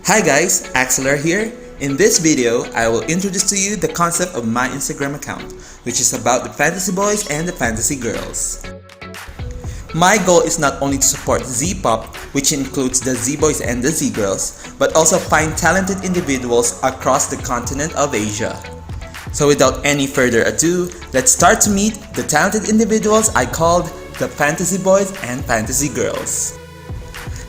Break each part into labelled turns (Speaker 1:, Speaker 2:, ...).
Speaker 1: Hi guys, Axelar here. In this video, I will introduce to you the concept of my Instagram account, which is about the fantasy boys and the fantasy girls. My goal is not only to support Z-pop, which includes the Z-boys and the Z-girls, but also find talented individuals across the continent of Asia. So without any further ado, let's start to meet the talented individuals I called the fantasy boys and fantasy girls.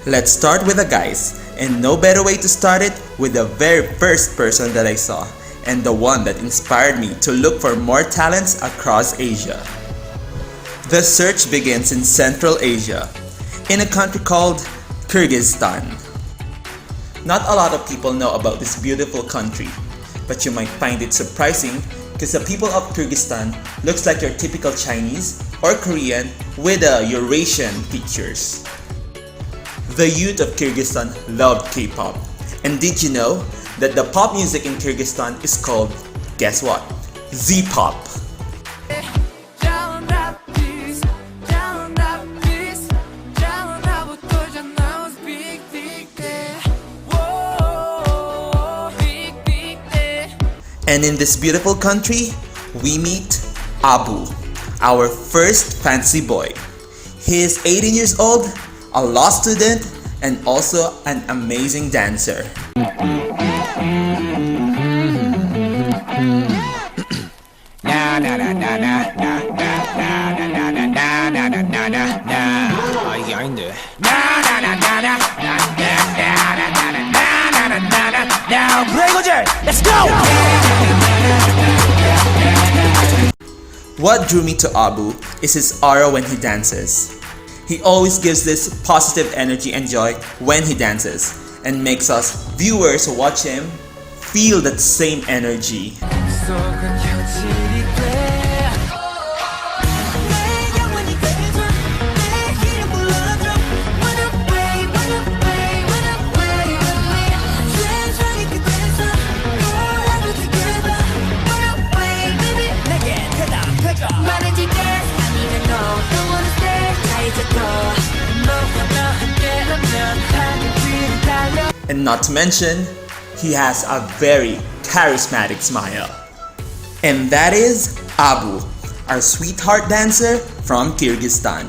Speaker 1: Let's start with the guys, and no better way to start it with the very first person that I saw, and the one that inspired me to look for more talents across Asia. The search begins in Central Asia, in a country called Kyrgyzstan. Not a lot of people know about this beautiful country, but you might find it surprising because the people of Kyrgyzstan looks like your typical Chinese or Korean with Eurasian features. The youth of Kyrgyzstan love K-pop. And did you know that the pop music in Kyrgyzstan is called, guess what? Z-pop. And in this beautiful country, we meet Abu, our first fantasy boy. He is 18 years old, a law student, and also an amazing dancer.
Speaker 2: Let's go!
Speaker 1: What drew me to Abu is his aura when he dances. He always gives this positive energy and joy when he dances, and makes us viewers who watch him feel that same energy. And not to mention, he has a very charismatic smile. And that is Abu, our sweetheart dancer from Kyrgyzstan.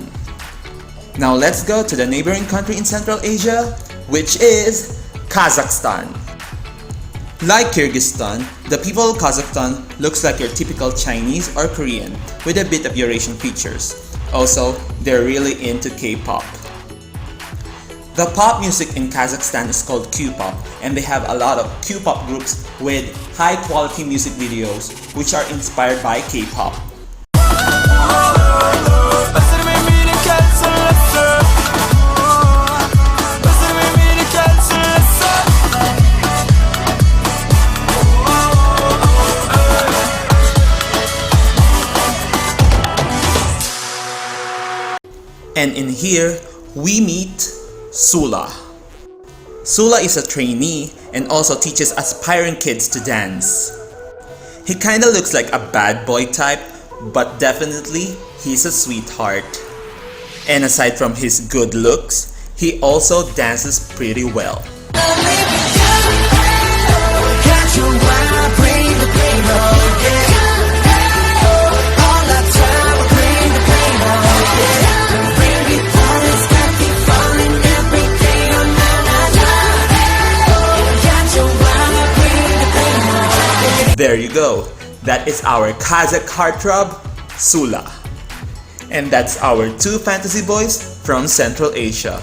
Speaker 1: Now let's go to the neighboring country in Central Asia, which is Kazakhstan. Like Kyrgyzstan, the people of Kazakhstan looks like your typical Chinese or Korean with a bit of Eurasian features. Also, they're really into K-pop. The pop music in Kazakhstan is called Q-pop, and they have a lot of Q-pop groups with high-quality music videos which are inspired by K-pop. And in here, we meet Sula. Sula is a trainee and also teaches aspiring kids to dance. He kinda looks like a bad boy type, but definitely he's a sweetheart. And aside from his good looks, he also dances pretty well. There you go. That is our Kazakh heartthrob, Sula. And that's our two fantasy boys from Central Asia.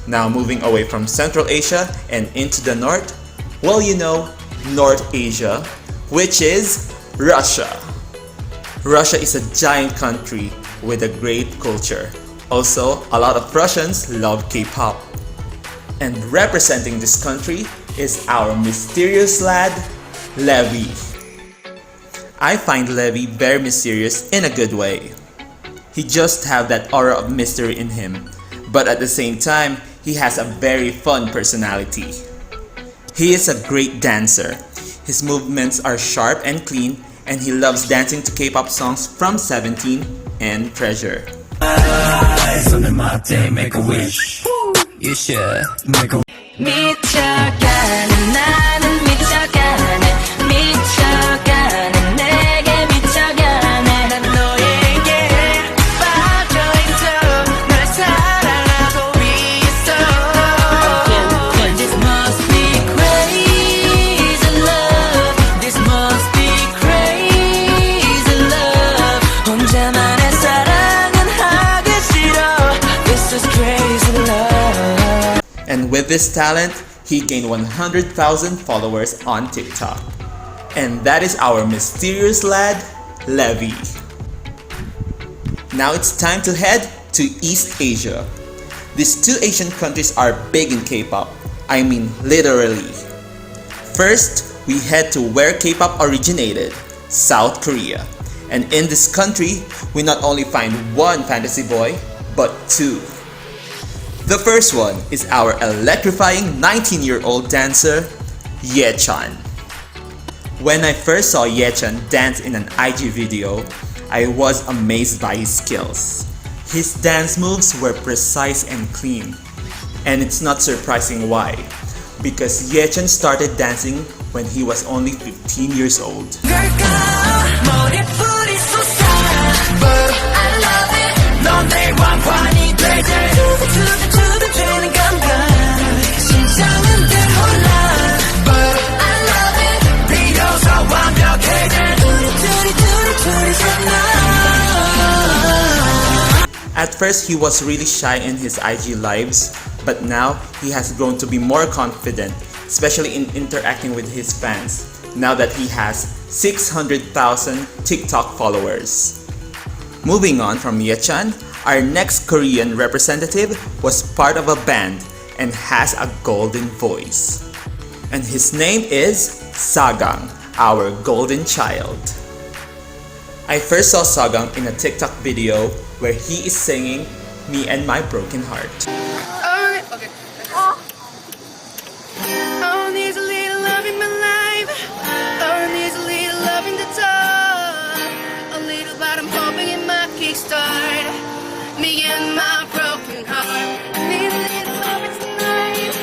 Speaker 1: Now moving away from Central Asia and into the north, well, you know, North Asia, which is Russia. Russia is a giant country with a great culture. Also, a lot of Russians love K-pop. And representing this country is our mysterious lad, Levi. I find Levi very mysterious in a good way. He just have that aura of mystery in him, but at the same time, he has a very fun personality. He is a great dancer. His movements are sharp and clean, and he loves dancing to K-pop songs from 17 and Treasure.
Speaker 2: Make a wish. You should make a
Speaker 1: With this talent, he gained 100,000 followers on TikTok. And that is our mysterious lad, Levi. Now it's time to head to East Asia. These two Asian countries are big in K-pop. I mean literally. First, we head to where K-pop originated, South Korea. And in this country, we not only find one fantasy boy, but two. The first one is our electrifying 19-year-old dancer, Yechan. When I first saw Yechan dance in an IG video, I was amazed by his skills. His dance moves were precise and clean. And it's not surprising why, because Yechan started dancing when he was only 15 years old. At first, he was really shy in his IG lives, but now he has grown to be more confident, especially in interacting with his fans, now that he has 600,000 TikTok followers. Moving on from Yechan, our next Korean representative was part of a band and has a golden voice. And his name is Sagang, our golden child. I first saw Sagang in a TikTok video where he is singing Me and My Broken Heart.
Speaker 3: Okay. Oh, needs a little love in my life. Oh, needs a little love in the dark. A little, but I'm hoping it might kickstart me and my broken heart. Need a little love tonight.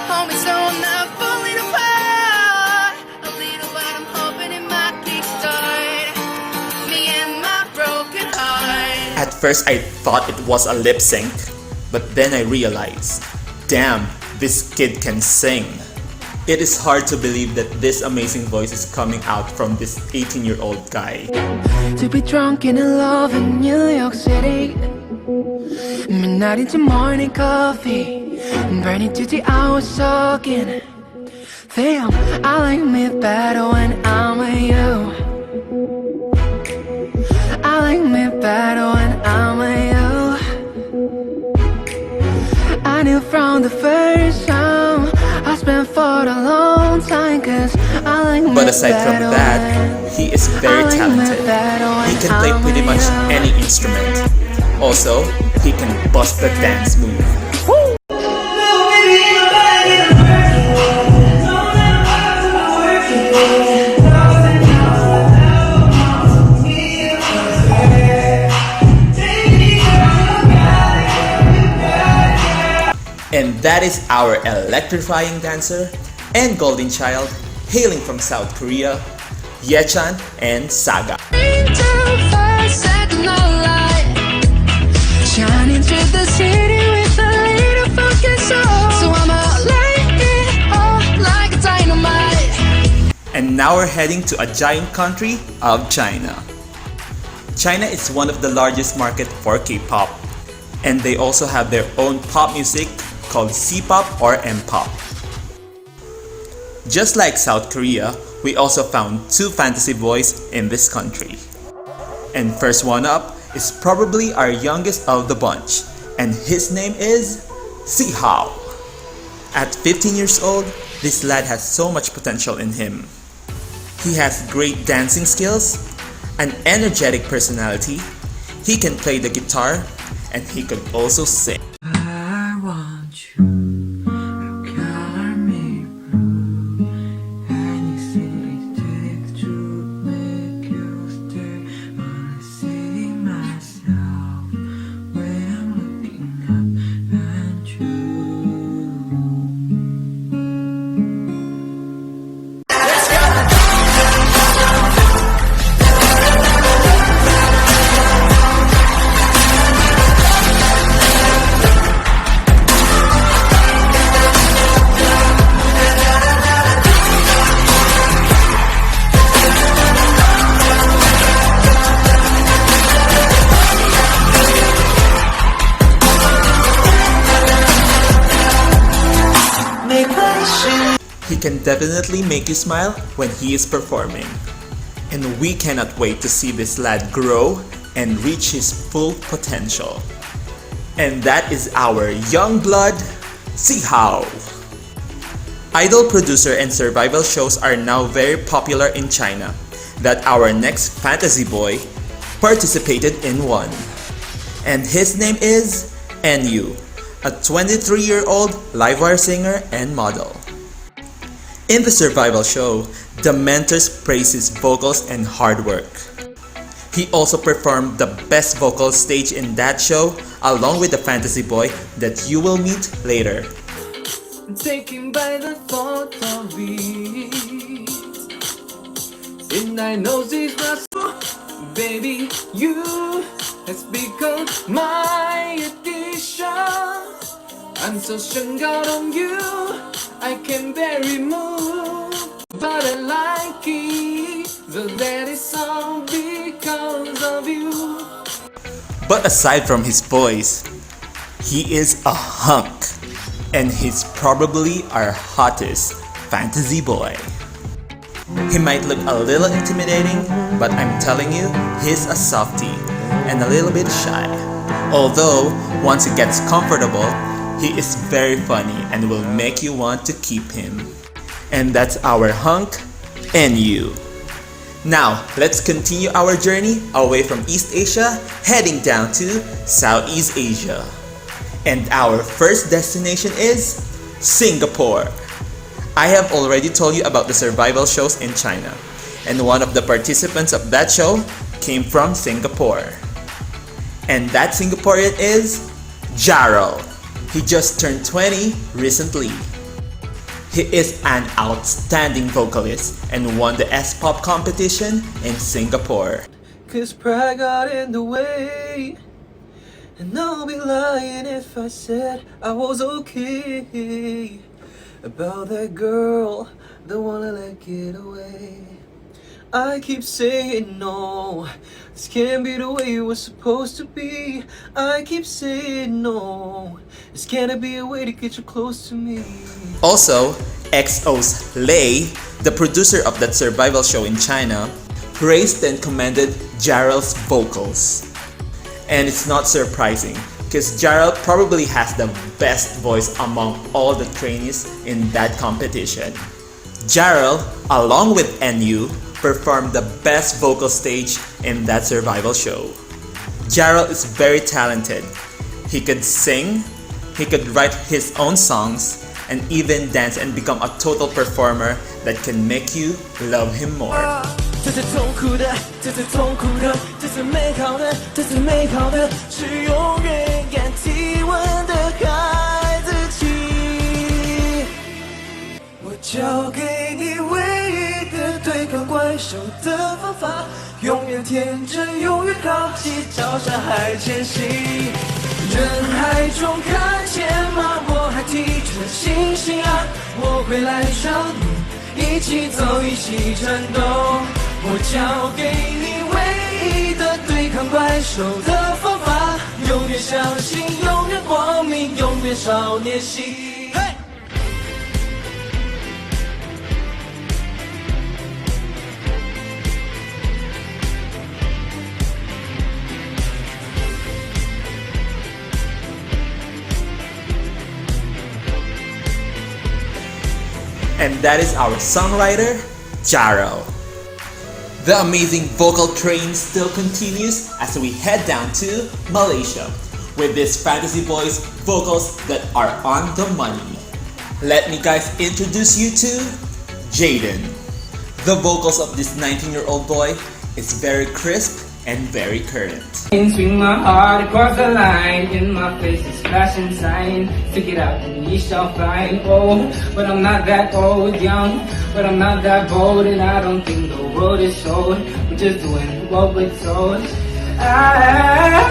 Speaker 3: Home is so not falling apart. A little, but I'm hoping it might kickstart me and my broken heart.
Speaker 1: At first I thought it was a lip sync, but then I realized, damn, this kid can sing. It is hard to believe that this amazing voice is coming out from this 18-year-old guy.
Speaker 3: To be drunk in love in New York City, midnight into morning coffee, burning to the hours soaking. Damn, I like me better when I'm with you. I like me better when I'm with you. I knew from the first time I spent for a long time, cause I like me.
Speaker 1: But aside from that, he is very talented. He can play pretty much any instrument. Also, he can bust the dance move. And that is our electrifying dancer and golden child hailing from South Korea, Yechan and Saga.
Speaker 3: Shining through the city with a little focus, so I'ma light it up like a dynamite.
Speaker 1: And now we're heading to a giant country of China. China is one of the largest market for K-pop, and they also have their own pop music called C-pop or M-pop. Just like South Korea, we also found two fantasy boys in this country. And first one up is probably our youngest of the bunch, and his name is Zihao. At 15 years old, this lad has so much potential in him. He has great dancing skills, an energetic personality, he can play the guitar, and he could also sing.
Speaker 3: I want you, color me blue. Anything it takes to make you stay. Wanna see myself when I'm looking up at you. Let's go!
Speaker 1: He can definitely make you smile when he is performing. And we cannot wait to see this lad grow and reach his full potential. And that is our young blood, Zihao. Idol producer and survival shows are now very popular in China, that our next fantasy boy participated in one. And his name is Enyu, a 23-year-old livewire singer and model. In the survival show, the mentors praise his vocals and hard work. He also performed the best vocal stage in that show along with the fantasy boy that you will meet later.
Speaker 4: Taken by the thought of it, and I know this was baby, you has become my addiction. I'm so strung out on you, I can barely move, but I like it, so that is all because of you.
Speaker 1: But aside from his voice, he is a hunk. And he's probably our hottest fantasy boy. He might look a little intimidating, but I'm telling you, he's a softie and a little bit shy. Although, once he gets comfortable, he is very funny and will make you want to keep him. And that's our hunk, Enyu. Now, let's continue our journey away from East Asia, heading down to Southeast Asia. And our first destination is Singapore. I have already told you about the survival shows in China, and one of the participants of that show came from Singapore. And that Singaporean is Jarrell. He just turned 20 recently. He is an outstanding vocalist and won the S-pop competition in Singapore.
Speaker 4: Cause pride got in the way, and I'll be lying if I said I was okay about that girl, don't wanna let get away. I keep saying no, this can't be the way it was supposed to be. I keep saying no, this can't be a way to get you close to me.
Speaker 1: Also, XO's Lei, the producer of that survival show in China, praised and commended Jarrell's vocals. And it's not surprising, because Jarrell probably has the best voice among all the trainees in that competition. Jarrell, along with Enyu, performed the best vocal stage in that survival show. Jarrell is very talented. He could sing, he could write his own songs, and even dance and become a total performer that can make you love him more.
Speaker 4: 这是痛苦的，这是痛苦的，这是美好的，这是美好的，是永远敢提问的孩子气。我教给你唯一的对抗怪手的方法，永远天真，永远好奇，朝山海前行。人海中看见吗？我还提着星星啊，我会来找你，一起走，一起战斗。 我教给你唯一的对抗怪兽的方法，永远相信，永远光明，永远少年心。
Speaker 1: And that is our songwriter, Jarrell. The amazing vocal train still continues as we head down to Malaysia with these fantasy boys' vocals that are on the money. Let me guys introduce you to Jaden. The vocals of this 19-year-old boy is very crisp and very current.
Speaker 5: Swing my heart across the line, in my face is flashing sign. Stick it out and ye shall find. Oh, but I'm not that old, young, but I'm not that bold, and I don't think the world is sold. We're just doing what we're told. I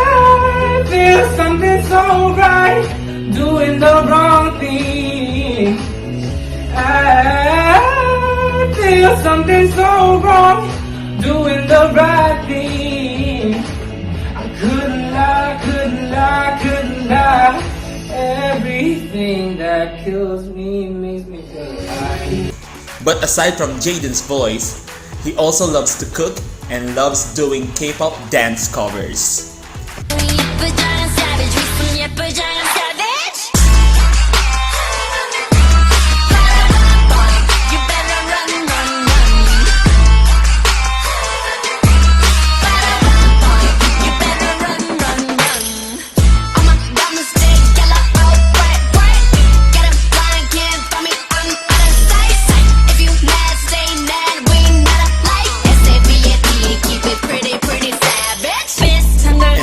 Speaker 5: feel something so right, doing the wrong thing. I feel something so wrong, doing the right thing. Couldn't lie, couldn't lie, couldn't lie. Everything that kills me makes me feel
Speaker 1: But aside from Jaden's voice, he also loves to cook and loves doing K-pop dance covers.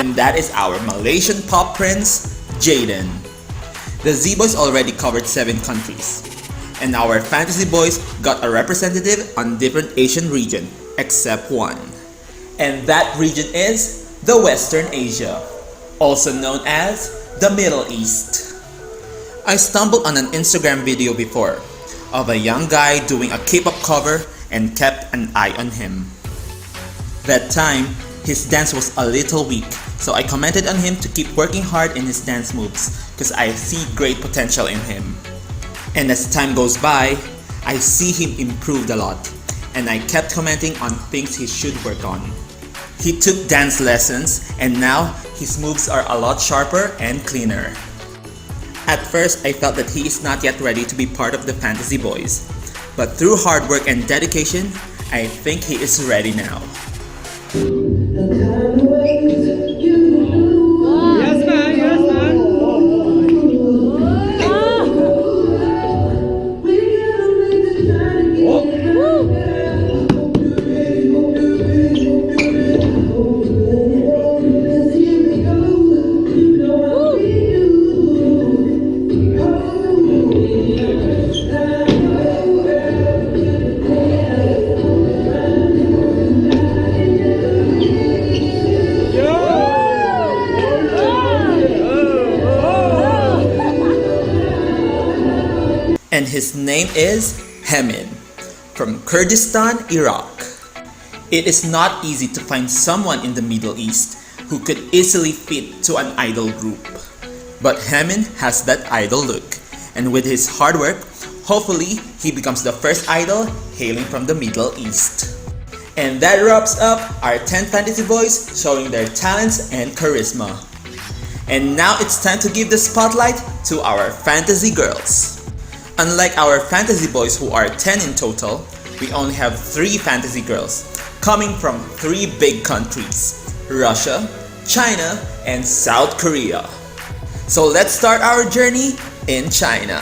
Speaker 1: And that is our Malaysian pop prince, Jaden. The Z-Boys already covered 7 countries. And our Fantasy Boys got a representative on different Asian region, except one. And that region is the Western Asia, also known as the Middle East. I stumbled on an Instagram video before of a young guy doing a K-pop cover and kept an eye on him. That time, his dance was a little weak, so I commented on him to keep working hard in his dance moves because I see great potential in him. And as time goes by, I see him improved a lot, and I kept commenting on things he should work on. He took dance lessons, and now his moves are a lot sharper and cleaner. At first, I felt that he is not yet ready to be part of the Fantasy Boys, but through hard work and dedication, I think he is ready now.
Speaker 5: Yes, man. Yes, man.
Speaker 1: And his name is Hemin, from Kurdistan, Iraq. It is not easy to find someone in the Middle East who could easily fit to an idol group. But Hemin has that idol look, and with his hard work, hopefully he becomes the first idol hailing from the Middle East. And that wraps up our 10 Fantasy Boys showing their talents and charisma. And now it's time to give the spotlight to our Fantasy Girls. Unlike our Fantasy Boys who are 10 in total, we only have 3 Fantasy Girls coming from 3 big countries, Russia, China, and South Korea. So let's start our journey in China.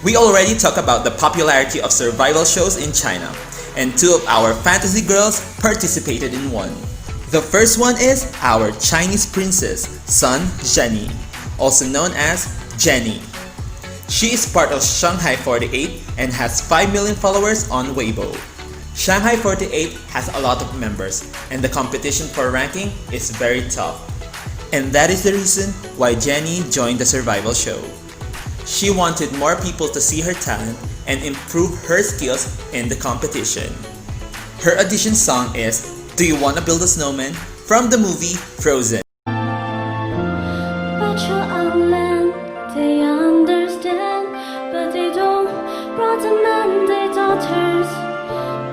Speaker 1: We already talked about the popularity of survival shows in China, and 2 of our Fantasy Girls participated in one. The first one is our Chinese princess, Sun Zhenni, also known as Zhenni. She is part of Shanghai 48 and has 5 million followers on Weibo. Shanghai 48 has a lot of members, and the competition for ranking is very tough. And that is the reason why Zhenni joined the survival show. She wanted more people to see her talent and improve her skills in the competition. Her audition song is Do You Wanna Build a Snowman from the movie Frozen.
Speaker 6: But you're on land, they understand, but they don't. Brought the men, their daughters,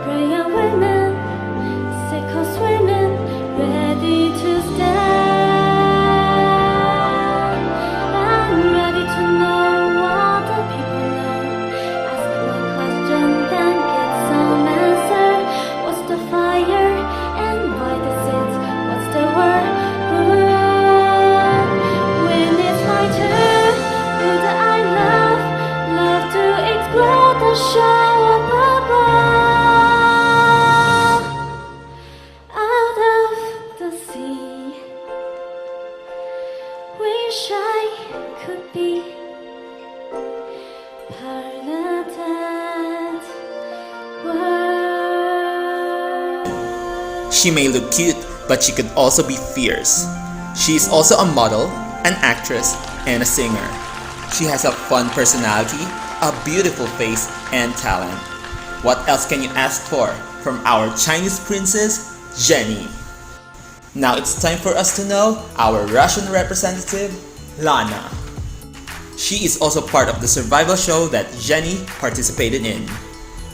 Speaker 6: prayer women, sick of swimming, ready to stand. I'm ready to know what the people know. Ask one question, then get some answer. What's the fire and why does it? What's the word? When it's my turn, who do I love? Love to explore the show up above. Out of the sea, wish I could be part of that world.
Speaker 1: She may look cute, but she could also be fierce. She is also a model, an actress, and a singer. She has a fun personality, a beautiful face, and talent. What else can you ask for from our Chinese princess, Zhenni? Now it's time for us to know our Russian representative, Lana. She is also part of the survival show that Zhenni participated in.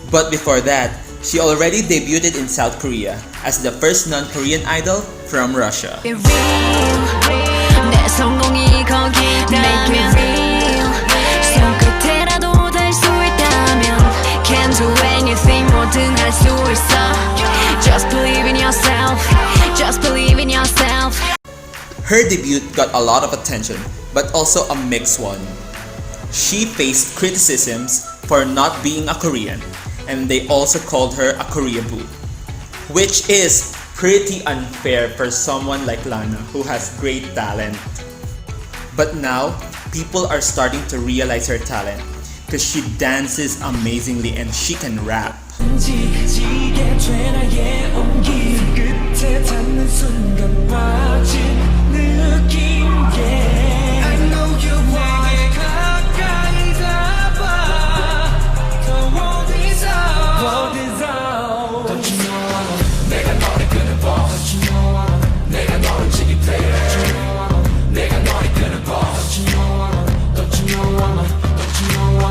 Speaker 1: But before that, she already debuted in South Korea as the first non-Korean idol from Russia.
Speaker 3: Be real. 내 성공이 거기라면 손끝에라도 닿을 수 있다면 Can do anything 뭐든 할 수 있어 Just believe in yourself Just believe in yourself
Speaker 1: Her debut got a lot of attention, but also a mixed one. She faced criticisms for not being a Korean, and they also called her a Koreaboo, which is pretty unfair for someone like Lana who has great talent. But now, people are starting to realize her talent because she dances amazingly and she can rap.
Speaker 4: 지지게 되나의 온기 끝에 닿는 순간 빠진 느낌 yeah. I know you want 내게 가까이 잡아 더 어디서 Don't you know 내가 너를 끊어봐 Don't you know 내가 너를 지키대 내가 너를 끊어봐 Don't you know Don't you know Don't you know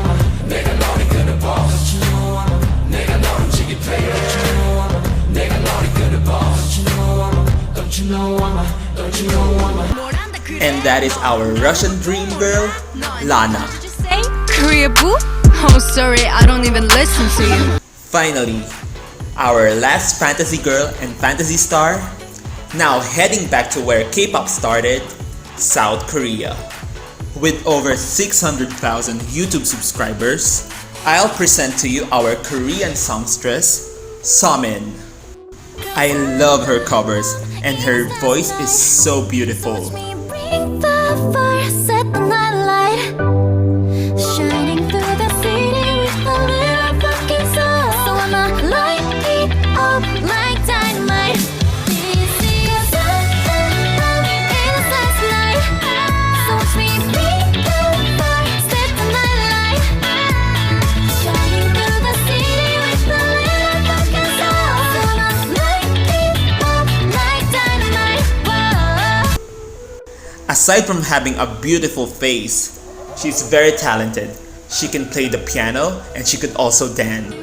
Speaker 4: 내가 너를 끊어봐 Don't you know 내가 너를 지키대 내가 너를 끊어봐 Don't you know Don't you know Don't you know
Speaker 1: And that is our Russian dream girl, Lana.
Speaker 3: Koreaboo? Oh sorry, I don't even listen to you
Speaker 1: Finally, our last fantasy girl and fantasy star, now heading back to where K-pop started, South Korea. With over 600,000 YouTube subscribers, I'll present to you our Korean songstress, Somin. I love her covers and her voice is so beautiful.
Speaker 6: Bring the fire, set the night light, shining through the city with a little fucking sun. So I'ma light it up like dynamite. This is in the last night. So watch me bring the fire, set the night light, shining through the city with a little fucking sun. So I'ma light it up like dynamite. Whoa.
Speaker 1: Aside from having a beautiful face, she's very talented. She can play the piano and she could also dance.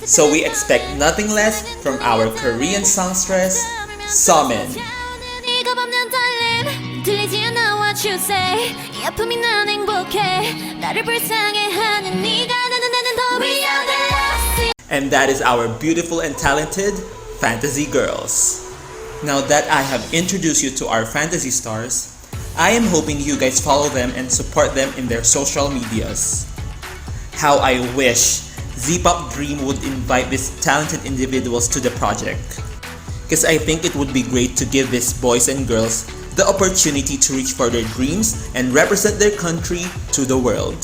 Speaker 1: So we expect nothing less from our Korean songstress, Somin.
Speaker 6: 네가 밟는 달림 들리지 않아 what you say 이 아픔이 난 행복해 나를 불쌍해하는 네가 나는 더 미안해.
Speaker 1: And that is our beautiful and talented fantasy girls. Now that I have introduced you to our fantasy stars, I am hoping you guys follow them and support them in their social medias. How I wish Z-Pop Dream would invite these talented individuals to the project. Because I think it would be great to give these boys and girls the opportunity to reach for their dreams and represent their country to the world.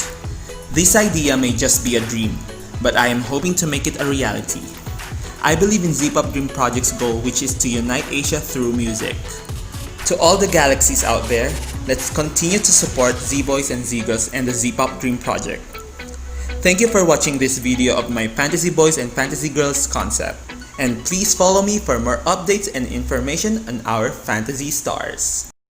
Speaker 1: This idea may just be a dream, but I am hoping to make it a reality. I believe in Z-Pop Dream Project's goal, which is to unite Asia through music. To all the galaxies out there, let's continue to support Z-Boys and Z-Girls and the Z-Pop Dream Project. Thank you for watching this video of my Fantasy Boys and Fantasy Girls concept. And please follow me for more updates and information on our Fantasy Stars.